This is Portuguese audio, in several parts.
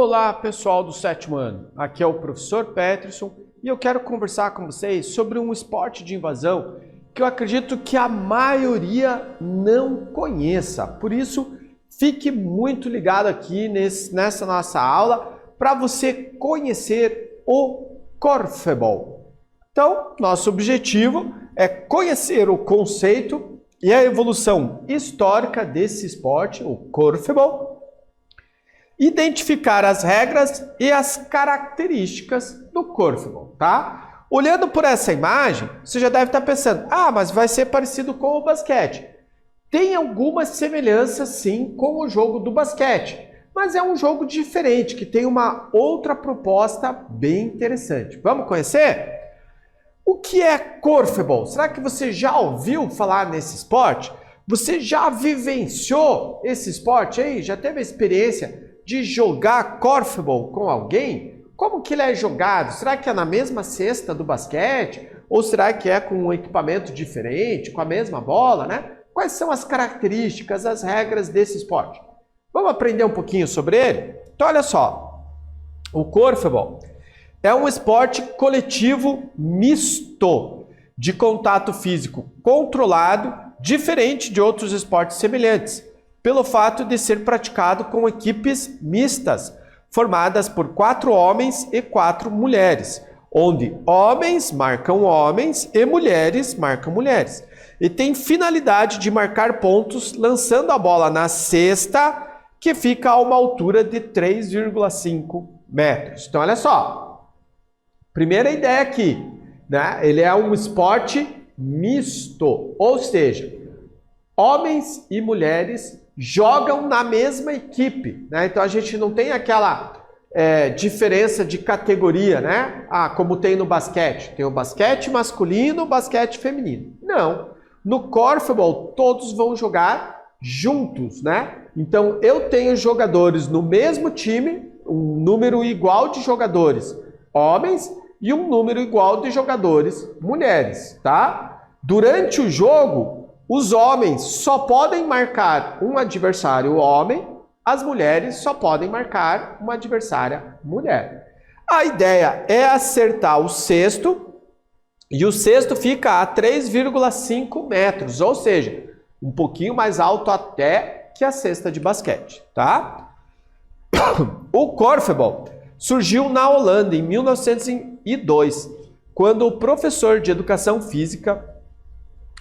Olá, pessoal do sétimo ano. Aqui é o professor Peterson e eu quero conversar com vocês sobre um esporte de invasão que eu acredito que a maioria não conheça. Por isso, fique muito ligado aqui nessa nossa aula para você conhecer o Korfball. Então, nosso objetivo é conhecer o conceito e a evolução histórica desse esporte, o Korfball, identificar as regras e as características do Korfball, tá? Olhando por essa imagem, você já deve estar pensando, mas vai ser parecido com o basquete. Tem algumas semelhanças, sim, com o jogo do basquete, mas é um jogo diferente, que tem uma outra proposta bem interessante. Vamos conhecer? O que é Korfball? Será que você já ouviu falar nesse esporte? Você já vivenciou esse esporte aí? Já teve a experiência de jogar Korfball com alguém? Como que ele é jogado? Será que é na mesma cesta do basquete? Ou será que é com um equipamento diferente, com a mesma bola, né? Quais são as características, as regras desse esporte? Vamos aprender um pouquinho sobre ele? Então, olha só. O Korfball é um esporte coletivo misto, de contato físico controlado, diferente de outros esportes semelhantes, pelo fato de ser praticado com equipes mistas, formadas por 4 homens e 4 mulheres, onde homens marcam homens e mulheres marcam mulheres. E tem finalidade de marcar pontos lançando a bola na cesta, que fica a uma altura de 3,5 metros. Então, olha só. Primeira ideia aqui, né? Ele é um esporte misto, ou seja, homens e mulheres jogam na mesma equipe, né? Então a gente não tem aquela diferença de categoria, né? Como tem no basquete. Tem o basquete masculino, o basquete feminino. Não. No Korfball, todos vão jogar juntos, né? Então eu tenho jogadores no mesmo time, um número igual de jogadores homens e um número igual de jogadores mulheres, tá? Durante o jogo, os homens só podem marcar um adversário homem, as mulheres só podem marcar uma adversária mulher. A ideia é acertar o cesto, e o cesto fica a 3,5 metros, ou seja, um pouquinho mais alto até que a cesta de basquete, tá? O Korfball surgiu na Holanda em 1902, quando o professor de educação física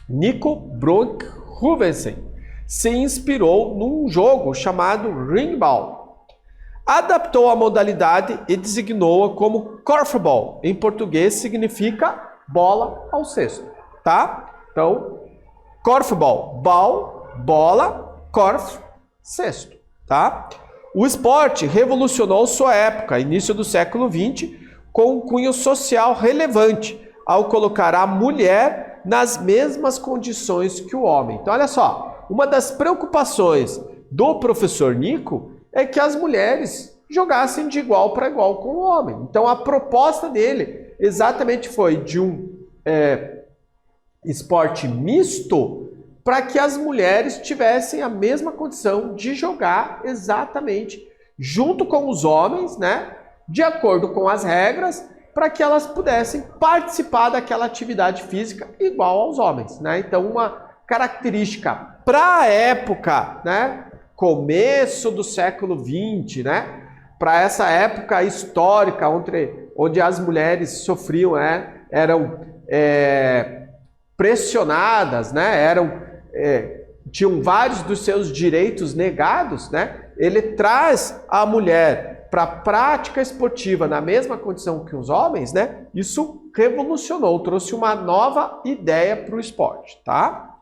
Nico Broekhuizen se inspirou num jogo chamado Ringball. Adaptou a modalidade e designou-a como Korfball. Em português significa bola ao cesto, tá? Então, Korfball, bola, Korf, cesto, tá? O esporte revolucionou sua época, início do século XX, com um cunho social relevante, ao colocar a mulher nas mesmas condições que o homem. Então, olha só, uma das preocupações do professor Nico é que as mulheres jogassem de igual para igual com o homem. Então, a proposta dele exatamente foi de um esporte misto para que as mulheres tivessem a mesma condição de jogar exatamente junto com os homens, né? De acordo com as regras, para que elas pudessem participar daquela atividade física igual aos homens, né? Então, uma característica para a época, né? Começo do século XX, né? Para essa época histórica, onde as mulheres sofriam, eram pressionadas, né? Tinham vários dos seus direitos negados, né? Ele traz a mulher para a prática esportiva na mesma condição que os homens, né? Isso revolucionou, trouxe uma nova ideia para o esporte, tá?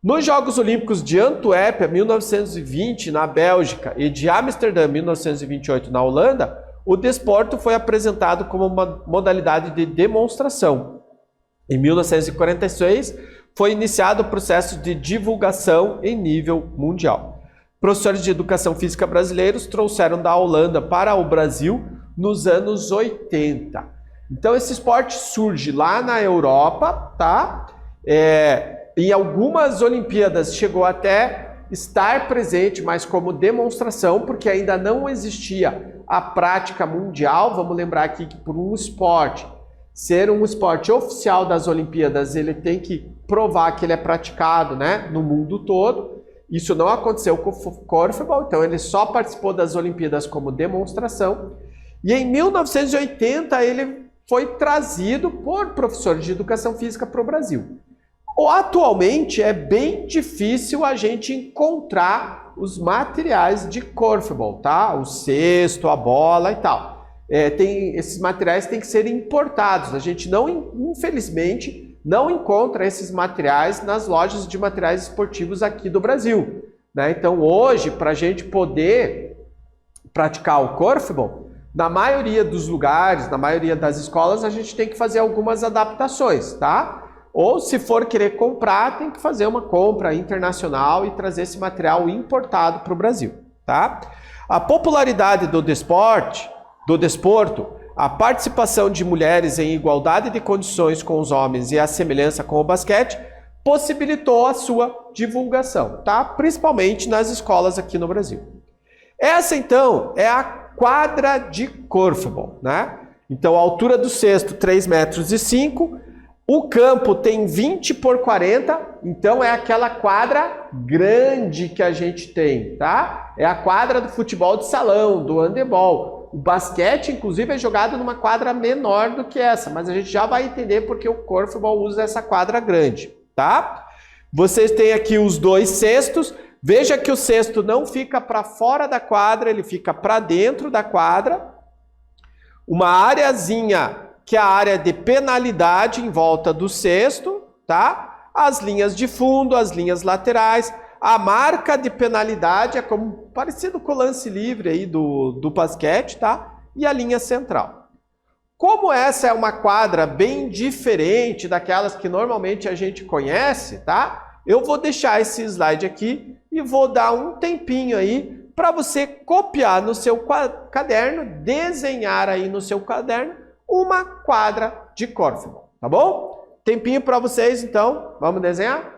Nos Jogos Olímpicos de Antuérpia, 1920, na Bélgica, e de Amsterdã, 1928, na Holanda, o desporto foi apresentado como uma modalidade de demonstração. Em 1946, foi iniciado o processo de divulgação em nível mundial. Professores de educação física brasileiros trouxeram da Holanda para o Brasil nos anos 80. Então esse esporte surge lá na Europa, tá? Em algumas Olimpíadas chegou até estar presente, mas como demonstração, porque ainda não existia a prática mundial. Vamos lembrar aqui que por um esporte ser um esporte oficial das Olimpíadas, ele tem que provar que ele é praticado, né, no mundo todo. Isso não aconteceu com o Corfball, então ele só participou das Olimpíadas como demonstração. E em 1980 ele foi trazido por professores de educação física para o Brasil. Atualmente é bem difícil a gente encontrar os materiais de Corfball, tá? O cesto, a bola e tal. Esses materiais têm que ser importados. A gente não, infelizmente, não encontra esses materiais nas lojas de materiais esportivos aqui do Brasil, né? Então hoje, para a gente poder praticar o Corfball, na maioria dos lugares, na maioria das escolas, a gente tem que fazer algumas adaptações, tá? Ou se for querer comprar, tem que fazer uma compra internacional e trazer esse material importado para o Brasil, tá? A popularidade do desporto, a participação de mulheres em igualdade de condições com os homens e a semelhança com o basquete possibilitou a sua divulgação, tá? Principalmente nas escolas aqui no Brasil. Essa, então, é a quadra de Corfball, né? Então, a altura do cesto, 3,5 metros. O campo tem 20 por 40, então é aquela quadra grande que a gente tem, tá? É a quadra do futebol de salão, do handebol. O basquete, inclusive, é jogado numa quadra menor do que essa, mas a gente já vai entender porque o Corfball usa essa quadra grande, tá? Vocês têm aqui os 2 cestos. Veja que o cesto não fica para fora da quadra, ele fica para dentro da quadra. Uma areazinha que é a área de penalidade em volta do cesto, tá? As linhas de fundo, as linhas laterais. A marca de penalidade é como parecido com o lance livre aí do basquete, tá? E a linha central. Como essa é uma quadra bem diferente daquelas que normalmente a gente conhece, tá? Eu vou deixar esse slide aqui e vou dar um tempinho aí para você copiar no seu caderno, desenhar aí no seu caderno uma quadra de Corfball, tá bom? Tempinho para vocês, então. Vamos desenhar?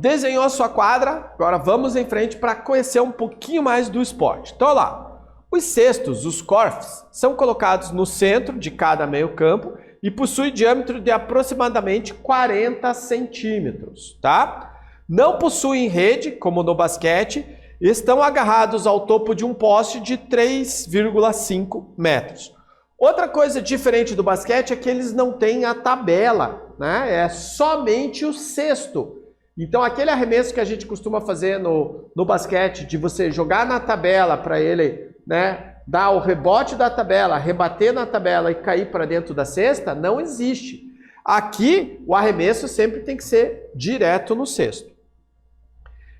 Desenhou a sua quadra? Agora vamos em frente para conhecer um pouquinho mais do esporte. Então, olha lá. Os cestos, os corfs, são colocados no centro de cada meio campo e possuem diâmetro de aproximadamente 40 centímetros, tá? Não possuem rede, como no basquete, e estão agarrados ao topo de um poste de 3,5 metros. Outra coisa diferente do basquete é que eles não têm a tabela, né? É somente o cesto. Então, aquele arremesso que a gente costuma fazer no basquete, de você jogar na tabela para ele, né, dar o rebote da tabela, rebater na tabela e cair para dentro da cesta, não existe. Aqui, o arremesso sempre tem que ser direto no cesto.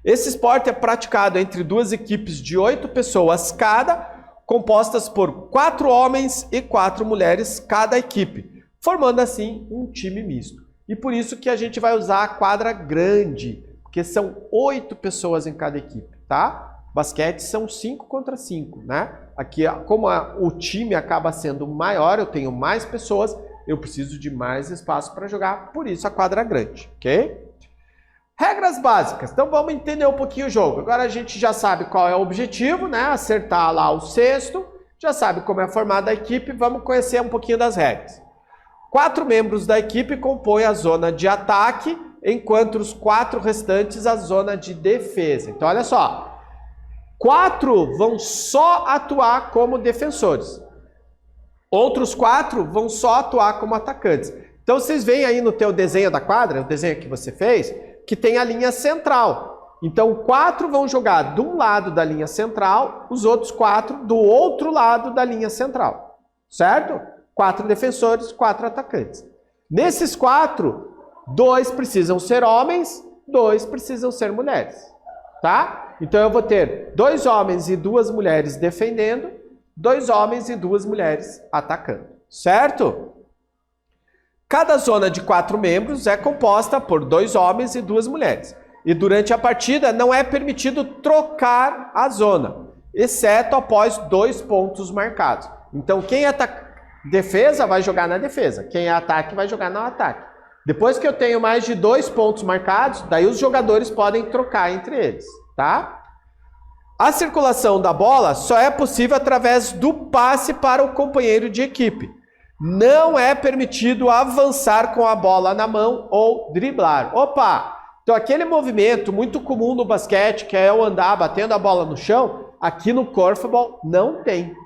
Esse esporte é praticado entre duas equipes de 8 pessoas cada, compostas por 4 homens e 4 mulheres cada equipe, formando assim um time misto. E por isso que a gente vai usar a quadra grande, porque são 8 pessoas em cada equipe, tá? Basquete são 5 contra 5, né? Aqui, como o time acaba sendo maior, eu tenho mais pessoas, eu preciso de mais espaço para jogar, por isso a quadra grande, ok? Regras básicas. Então vamos entender um pouquinho o jogo. Agora a gente já sabe qual é o objetivo, né? Acertar lá o cesto, já sabe como é formada a equipe, vamos conhecer um pouquinho das regras. 4 membros da equipe compõem a zona de ataque, enquanto os 4 restantes a zona de defesa. Então, olha só. 4 vão só atuar como defensores. Outros 4 vão só atuar como atacantes. Então, vocês veem aí no teu desenho da quadra, o desenho que você fez, que tem a linha central. Então, 4 vão jogar de um lado da linha central, os outros 4 do outro lado da linha central. Certo? 4 defensores, 4 atacantes. Nesses 4, 2 precisam ser homens, 2 precisam ser mulheres. Tá? Então eu vou ter 2 homens e 2 mulheres defendendo, 2 homens e 2 mulheres atacando. Certo? Cada zona de 4 membros é composta por 2 homens e 2 mulheres. E durante a partida não é permitido trocar a zona, exceto após 2 pontos marcados. Então quem ataca defesa vai jogar na defesa, quem é ataque vai jogar no ataque. Depois que eu tenho mais de 2 pontos marcados, daí os jogadores podem trocar entre eles, tá? A circulação da bola só é possível através do passe para o companheiro de equipe. Não é permitido avançar com a bola na mão ou driblar. Opa! Então aquele movimento muito comum no basquete, que é eu andar batendo a bola no chão, aqui no corfball não tem.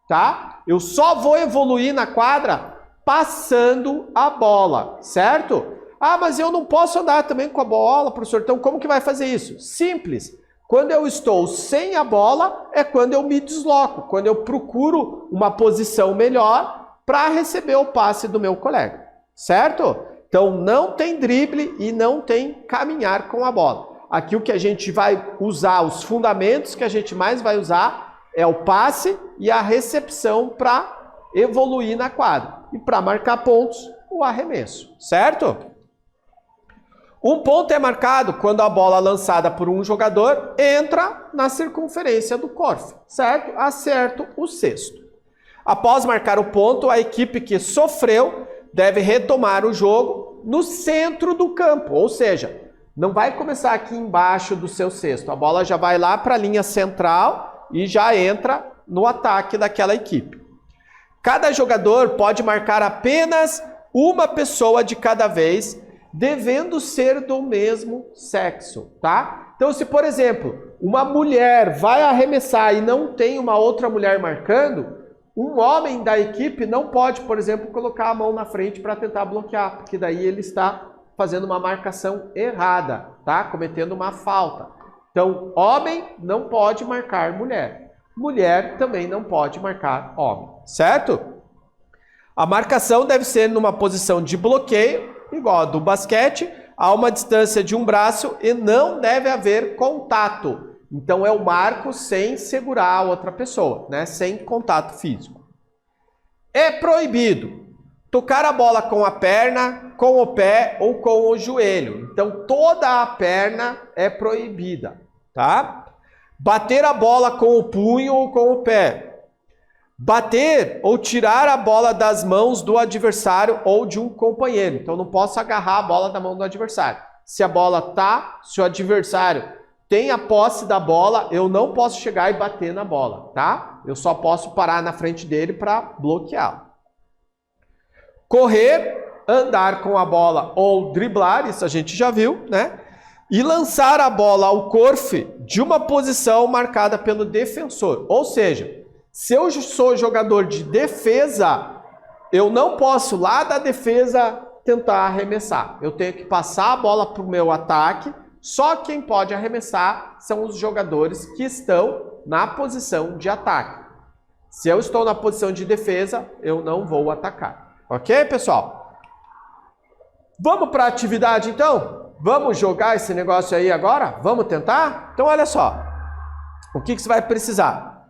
Tá? Eu só vou evoluir na quadra passando a bola, certo? Ah, mas eu não posso andar também com a bola, professor. Então, como que vai fazer isso? Simples. Quando eu estou sem a bola, é quando eu me desloco, quando eu procuro uma posição melhor para receber o passe do meu colega, certo? Então, não tem drible e não tem caminhar com a bola. Aqui o que a gente vai usar, os fundamentos que a gente mais vai usar, é o passe e a recepção para evoluir na quadra. E para marcar pontos, o arremesso, certo? Um ponto é marcado quando a bola lançada por um jogador entra na circunferência do corf, certo? Acerta o cesto. Após marcar o ponto, a equipe que sofreu deve retomar o jogo no centro do campo, ou seja, não vai começar aqui embaixo do seu cesto. A bola já vai lá para a linha central e já entra no ataque daquela equipe. Cada jogador pode marcar apenas uma pessoa de cada vez, devendo ser do mesmo sexo, tá? Então, se, por exemplo, uma mulher vai arremessar e não tem uma outra mulher marcando, um homem da equipe não pode, por exemplo, colocar a mão na frente para tentar bloquear, porque daí ele está fazendo uma marcação errada, tá? Cometendo uma falta. Então, homem não pode marcar mulher. Mulher também não pode marcar homem, certo? A marcação deve ser numa posição de bloqueio, igual a do basquete, a uma distância de um braço e não deve haver contato. Então, eu marco sem segurar a outra pessoa, né? Sem contato físico. É proibido tocar a bola com a perna, com o pé ou com o joelho. Então, toda a perna é proibida, tá? Bater a bola com o punho ou com o pé. Bater ou tirar a bola das mãos do adversário ou de um companheiro. Então, não posso agarrar a bola da mão do adversário. se o adversário tem a posse da bola, eu não posso chegar e bater na bola, tá? Eu só posso parar na frente dele para bloqueá-lo. Correr, andar com a bola ou driblar, isso a gente já viu, né? E lançar a bola ao corpo de uma posição marcada pelo defensor. Ou seja, se eu sou jogador de defesa, eu não posso lá da defesa tentar arremessar. Eu tenho que passar a bola para o meu ataque. Só quem pode arremessar são os jogadores que estão na posição de ataque. Se eu estou na posição de defesa, eu não vou atacar. Ok, pessoal? Vamos para a atividade, então? Vamos jogar esse negócio aí agora? Vamos tentar? Então, olha só. O que você vai precisar?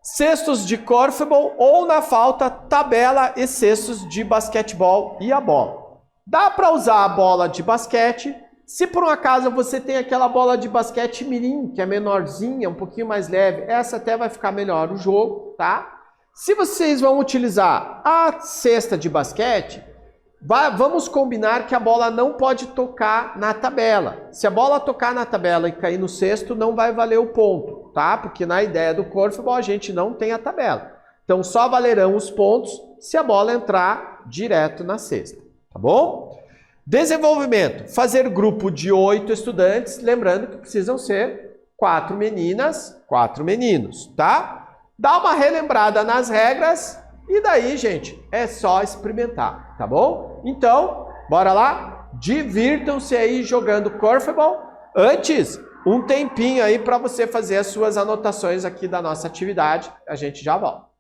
Cestos de corfball ou, na falta, tabela e cestos de basquetebol e a bola. Dá para usar a bola de basquete. Se por um acaso você tem aquela bola de basquete mirim, que é menorzinha, um pouquinho mais leve, essa até vai ficar melhor o jogo, tá? Se vocês vão utilizar a cesta de basquete, vamos combinar que a bola não pode tocar na tabela. Se a bola tocar na tabela e cair no cesto, não vai valer o ponto, tá? Porque na ideia do corfball a gente não tem a tabela. Então só valerão os pontos se a bola entrar direto na cesta, tá bom? Desenvolvimento. Fazer grupo de 8 estudantes, lembrando que precisam ser 4 meninas, 4 meninos, tá? Dá uma relembrada nas regras e daí, gente, é só experimentar, tá bom? Então, bora lá? Divirtam-se aí jogando corfball. Antes, um tempinho aí para você fazer as suas anotações aqui da nossa atividade. A gente já volta.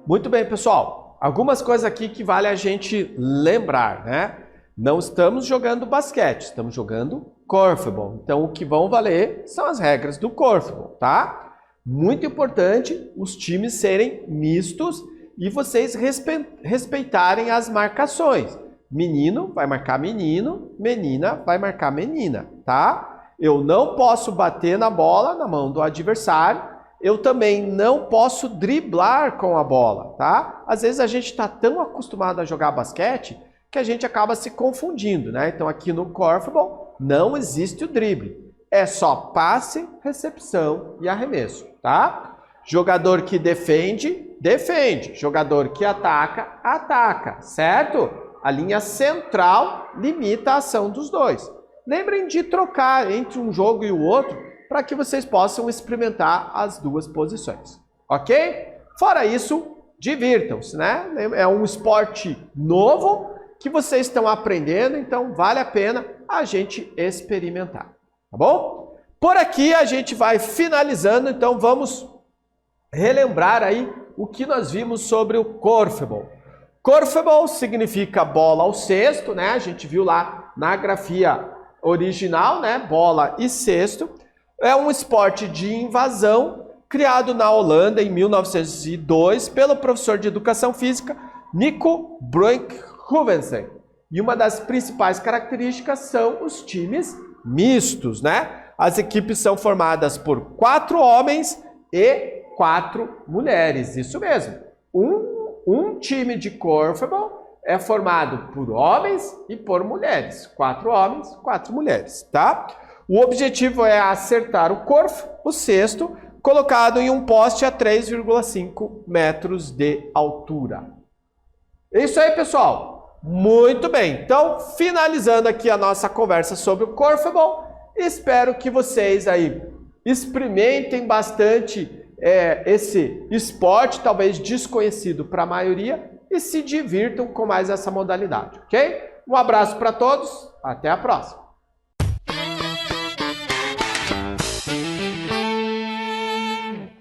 Muito bem, pessoal. Algumas coisas aqui que vale a gente lembrar, né? Não estamos jogando basquete, estamos jogando corfball. Então, o que vão valer são as regras do corfball, tá? Muito importante os times serem mistos e vocês respeitarem as marcações. Menino vai marcar menino, menina vai marcar menina, tá? Eu não posso bater na bola na mão do adversário, eu também não posso driblar com a bola, tá? Às vezes a gente está tão acostumado a jogar basquete que a gente acaba se confundindo, né? Então aqui no corfball não existe o drible, é só passe, recepção e arremesso, tá? Jogador que defende, defende. Jogador que ataca, ataca, certo? A linha central limita a ação dos dois. Lembrem de trocar entre um jogo e o outro para que vocês possam experimentar as duas posições, ok? Fora isso, divirtam-se, né? É um esporte novo que vocês estão aprendendo, então vale a pena a gente experimentar, tá bom? Por aqui a gente vai finalizando, então vamos relembrar aí o que nós vimos sobre o corfball. Corfball significa bola ao cesto, né? A gente viu lá na grafia original, né? Bola e cesto. É um esporte de invasão criado na Holanda em 1902 pelo professor de educação física Nico Broekhuizen. E uma das principais características são os times mistos, né? As equipes são formadas por 4 homens e 4 mulheres. Isso mesmo. Um time de corfball é formado por homens e por mulheres. 4 homens, 4 mulheres, tá? O objetivo é acertar o corfo, o cesto, colocado em um poste a 3,5 metros de altura. É isso aí, pessoal. Muito bem. Então, finalizando aqui a nossa conversa sobre o corfball, espero que vocês aí experimentem bastante esse esporte, talvez desconhecido para a maioria, e se divirtam com mais essa modalidade, ok? Um abraço para todos, até a próxima!